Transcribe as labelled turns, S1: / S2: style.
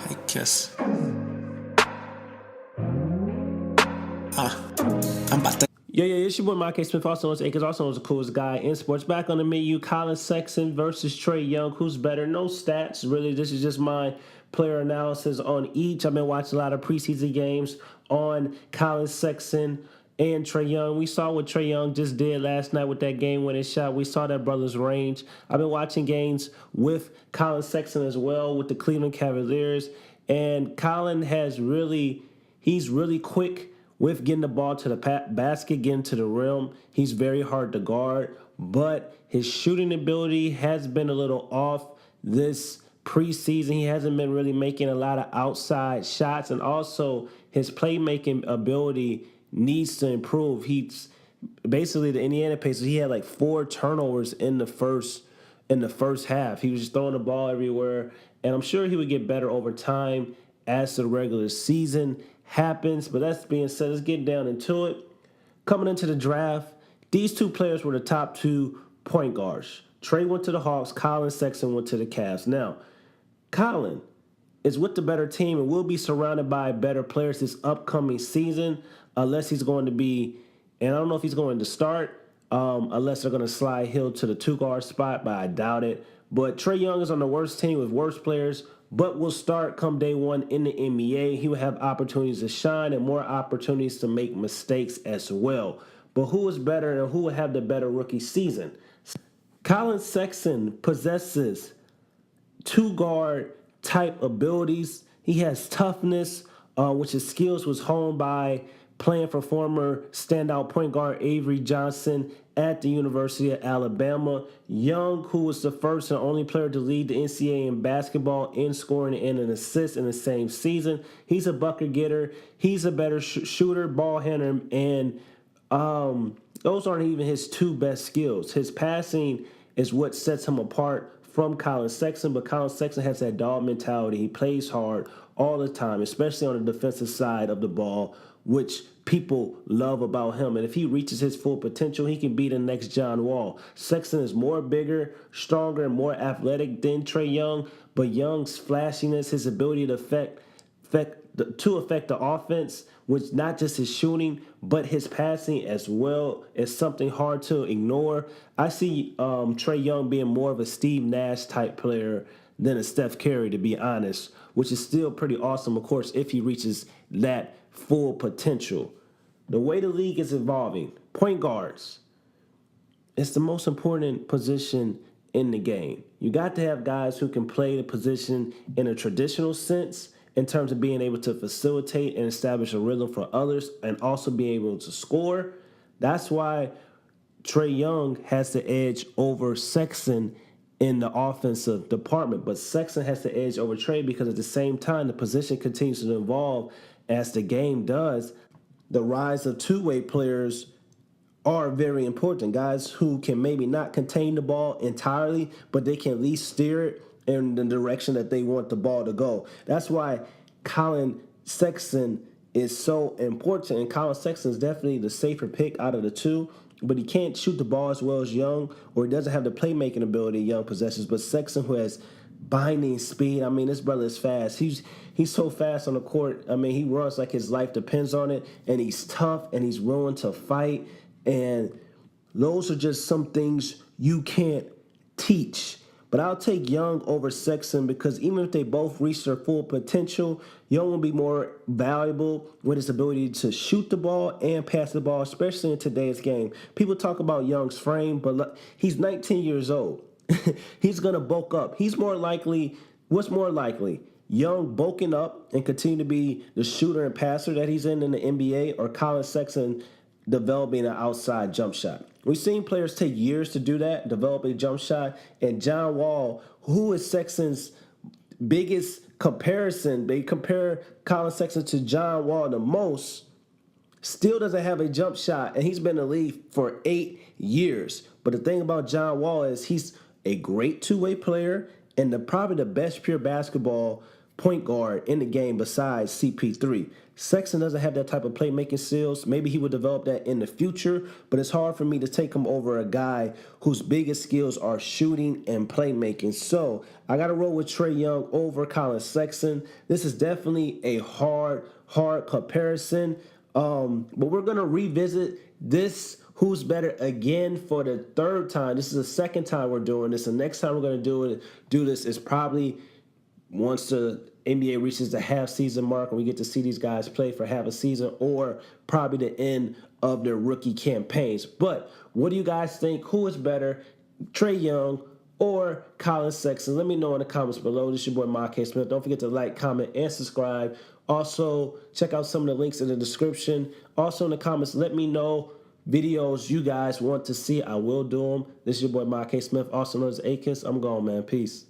S1: I guess. I'm about to.
S2: Yeah, it's your boy Mike Smith, also known as Akers, also known as the coolest guy in sports. Back on the menu, Collin Sexton versus Trae Young. Who's better? No stats, really. This is just my player analysis on each. I've been watching a lot of preseason games on Collin Sexton and Trae Young. We saw what Trae Young just did last night with that game-winning shot. We saw that brother's range. I've been watching games with Collin Sexton as well with the Cleveland Cavaliers, and Collin he's really quick with getting the ball to the basket, getting to the rim. He's very hard to guard, but his shooting ability has been a little off this preseason. He hasn't been really making a lot of outside shots, and also his playmaking ability needs to improve. He's basically the Indiana Pacers. He had like 4 turnovers in the first half. He was just throwing the ball everywhere, and I'm sure he would get better over time as the regular season happens. But that's being said, let's get down into it. Coming into the draft, these two players were the top 2 point guards. Trae went to the Hawks, Collin Sexton went to the Cavs. Now, Collin is with the better team and will be surrounded by better players this upcoming season, unless he's going to be, and I don't know if he's going to start, unless they're going to slide Hill to the 2-guard spot, but I doubt it. But Trae Young is on the worst team with worse players, but will start come day one in the NBA. He will have opportunities to shine and more opportunities to make mistakes as well. But who is better and who will have the better rookie season? Collin Sexton possesses 2-guard type abilities. He has toughness, which his skills was honed by playing for former standout point guard Avery Johnson at the University of Alabama. Young, who was the first and only player to lead the NCAA in basketball in scoring and an assist in the same season. He's a bucket getter. He's a better shooter, ball handler, and those aren't even his 2 best skills. His passing is what sets him apart from Collin Sexton, but Collin Sexton has that dog mentality. He plays hard all the time, especially on the defensive side of the ball, which people love about him. And if he reaches his full potential, he can be the next John Wall. Sexton is more bigger, stronger, and more athletic than Trae Young, but Young's flashiness, his ability to affect the offense, which not just his shooting, but his passing as well, is something hard to ignore. I see Trae Young being more of a Steve Nash type player than a Steph Curry, to be honest, which is still pretty awesome, of course, if he reaches that full potential. The way the league is evolving, point guards, it's the most important position in the game. You got to have guys who can play the position in a traditional sense in terms of being able to facilitate and establish a rhythm for others and also be able to score. That's why Trae Young has the edge over Sexton in the offensive department, but Sexton has the edge over Trae because at the same time, the position continues to evolve as the game does. The rise of two-way players are very important. Guys who can maybe not contain the ball entirely, but they can at least steer it in the direction that they want the ball to go. That's why Collin Sexton is so important, and Collin Sexton is definitely the safer pick out of the 2, but he can't shoot the ball as well as Young, or he doesn't have the playmaking ability Young possesses. But Sexton, who has binding speed, I mean, this brother is fast. He's so fast on the court. I mean, he runs like his life depends on it, and he's tough, and he's willing to fight, and those are just some things you can't teach. But I'll take Young over Sexton because even if they both reach their full potential, Young will be more valuable with his ability to shoot the ball and pass the ball, especially in today's game. People talk about Young's frame, but he's 19 years old. He's going to bulk up. What's more likely? Young bulking up and continue to be the shooter and passer that he's in the NBA, or Collin Sexton developing an outside jump shot? We've seen players take years to do that, develop a jump shot, and John Wall, who is Sexton's biggest comparison, they compare Collin Sexton to John Wall the most, still doesn't have a jump shot, and he's been in the league for 8 years. But the thing about John Wall is he's a great 2-way player and probably the best pure basketball point guard in the game besides CP3. Sexton doesn't have that type of playmaking skills. Maybe he would develop that in the future, but it's hard for me to take him over a guy whose biggest skills are shooting and playmaking. So I got to roll with Trae Young over Collin Sexton. This is definitely a hard comparison, but we're going to revisit this who's better again for the third time. This is the second time we're doing this. The next time we're going to do this is probably once the NBA reaches the half-season mark and we get to see these guys play for half a season, or probably the end of their rookie campaigns. But what do you guys think? Who is better, Trae Young or Collin Sexton? Let me know in the comments below. This is your boy, Mark Smith. Don't forget to like, comment, and subscribe. Also, check out some of the links in the description. Also, in the comments, let me know videos you guys want to see. I will do them. This is your boy, Mark Smith, also known as Akins. I'm gone, man. Peace.